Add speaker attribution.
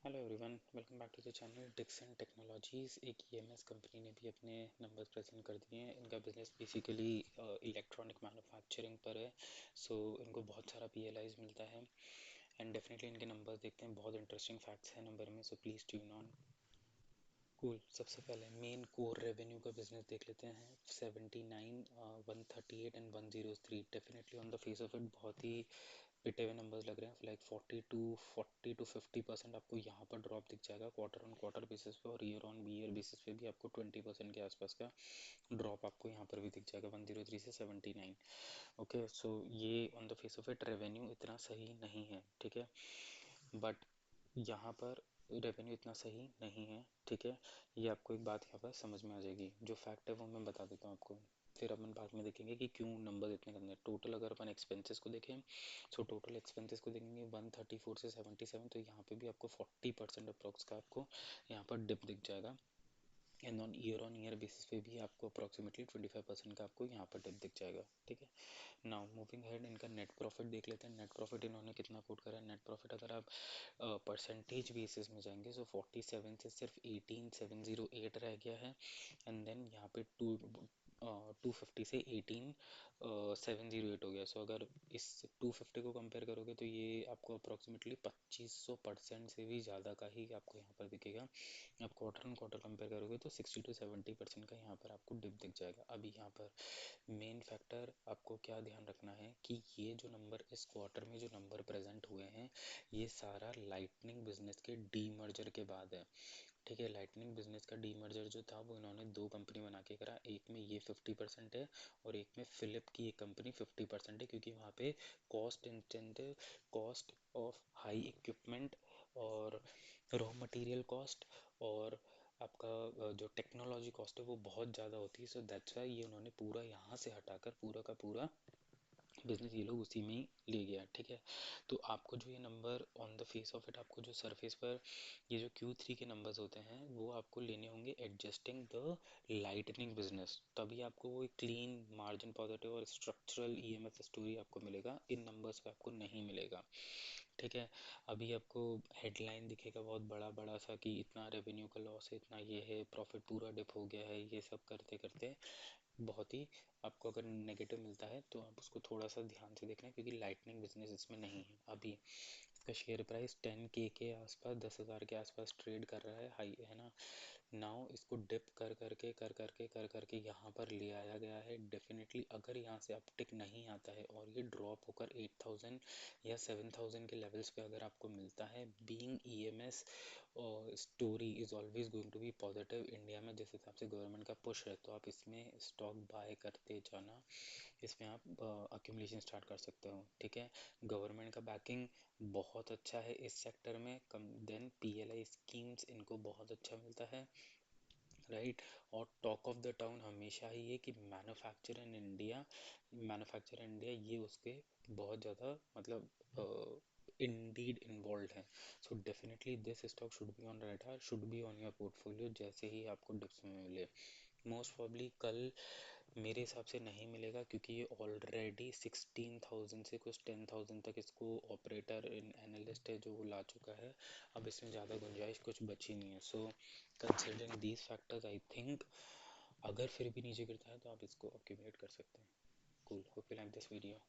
Speaker 1: Hello everyone, welcome back to the channel Dixon Technologies. एक EMS company ने भी अपने नंबर्स प्रेजेंट कर दिए हैं। इनका बिजनेस बेसिकली इलेक्ट्रॉनिक मैन्युफैक्चरिंग पर है। सो इनको बहुत सारा पीएलआईज मिलता है एंड डेफिनेटली इनके नंबर्स देखते हैं। बहुत इंटरेस्टिंग फैक्ट्स हैं नंबर में, so please tune on. Cool. सबसे पहले मेन कोर रेवेन्यू का बिजनेस देख लेते हैं। 79, 138 and 103 definitely on the face of it बहुत ही पिटे हुए नंबर्स लग रहे हैं। लाइक 40 to 50% आपको यहाँ पर ड्रॉप दिख जाएगा क्वार्टर ऑन क्वार्टर बेसिस पे, और ईयर ऑन ईयर बेसिस पे भी आपको 20% के आसपास का ड्रॉप आपको यहाँ पर भी दिख जाएगा 103 से 79। ओके, सो ये on the face of it revenue इतना सही नहीं है, ठीक है। बट यहाँ पर रेवेन्यू इतना सही नहीं है, ठीक है। ये आपको एक बात यहाँ पर समझ में आ जाएगी। जो फैक्ट है वो मैं बता देता हूँ आपको, फिर अपन बाद में देखेंगे कि क्यों नंबर इतने गंदे हैं। टोटल अगर अपन एक्सपेंसेस को देखें, सो टोटल एक्सपेंसेस को देखेंगे 134 से 77, तो यहाँ पे भी आपको 40% अप्रोक्स का आपको यहाँ पर डिप दिख जाएगा। एंड ऑन ईयर बेसिस पे भी आपको अप्रोक्सीमेटली 25% का आपको यहाँ पर डिप दिख जाएगा, ठीक है। नाउ मूविंग हेड, इनका नेट प्रॉफिट देख लेते हैं। नेट प्रॉफिट इन्होंने कितना कोट करा है। नेट प्रॉफिट अगर आप परसेंटेज बेसिस में जाएंगे, सो 47 से सिर्फ 18708 रह गया है। एंड देन यहाँ पे 250 से 18708 हो गया। सो अगर इस 250 को कंपेयर करोगे तो ये आपको अप्रोक्सीमेटली 2500% से भी ज़्यादा का ही आपको यहाँ पर दिखेगा। आप क्वार्टर ऑन क्वार्टर कंपेयर करोगे तो 60 to 70% का यहाँ पर आपको डिप दिख जाएगा। अभी यहाँ पर मेन फैक्टर आपको क्या ध्यान रखना है कि ये जो नंबर इस क्वार्टर में जो नंबर प्रेजेंट हुए हैं, ये सारा लाइटनिंग बिजनेस के डीमर्जर के बाद है, ठीक है। लाइटनिंग बिजनेस का डीमर्जर जो था वो इन्होंने दो कंपनी बना के करा। एक में ये 50% है और एक में फिलिप की एक कंपनी 50% है, क्योंकि वहाँ पे cost intensive, cost of high equipment और रॉ मटेरियल कॉस्ट और आपका जो टेक्नोलॉजी कॉस्ट है वो बहुत ज़्यादा होती है। सो दैट्स वाई ये उन्होंने पूरा यहाँ से हटाकर पूरा का पूरा बिजनेस ये लोग उसी में ही ले गया, ठीक है। तो आपको जो ये number on the face of it, आपको जो सरफेस पर ये जो Q3 के नंबर्स होते हैं वो आपको लेने होंगे एडजस्टिंग द लाइटनिंग बिजनेस, तभी आपको वो क्लीन मार्जिन पॉजिटिव और स्ट्रक्चरल ईएमएफ स्टोरी आपको मिलेगा। इन नंबर्स पे आपको नहीं मिलेगा, ठीक है। अभी आपको हेडलाइन दिखेगा बहुत बड़ा बड़ा सा कि इतना रेवेन्यू का लॉस है, इतना ये है, प्रॉफिट पूरा डिप हो गया है, ये सब करते करते बहुत ही आपको अगर नेगेटिव मिलता है तो आप उसको थोड़ा सा ध्यान से देखना, क्योंकि लाइटनिंग बिजनेस इसमें नहीं है। अभी इसका शेयर प्राइस 10K के आसपास, 10,000 के आसपास ट्रेड कर रहा है, हाई है ना। नाउ इसको डिप कर करके यहाँ पर ले आया गया है। डेफिनेटली अगर यहाँ से अपटिक नहीं आता है और ये ड्रॉप होकर 8,000 या 7,000 के लेवल्स पे अगर आपको मिलता है, being EMS story is always going to be positive India में। जिस हिसाब से गवर्नमेंट का पुश है तो आप इसमें स्टॉक बाय करते जाना, इसमें आप अक्यूमुलेशन स्टार्ट कर सकते हो, ठीक है। गवर्नमेंट का बैकिंग बहुत अच्छा है इस सेक्टर में। कम देन पीएलआई स्कीम्स इनको बहुत अच्छा मिलता है, राइट। और टॉक ऑफ द टाउन हमेशा ही है कि मैन्युफैक्चर इंडिया ये उसके बहुत ज़्यादा मतलब इंडीड इन्वॉल्व है। So definitely this stock should be on radar, should be on your portfolio जैसे ही आपको डिप्स में मिले। मोस्ट प्रॉब्ली कल मेरे हिसाब से नहीं मिलेगा, क्योंकि ये ऑलरेडी 16,000 से कुछ 10,000 तक इसको ऑपरेटर एनालिस्ट है जो वो ला चुका है। अब इसमें ज़्यादा गुंजाइश कुछ बची नहीं है। So considering these factors I think अगर फिर भी नीचे गिरता है तो आप इसको अक्यूमुलेट कर सकते हैं। Cool, hope you like this video.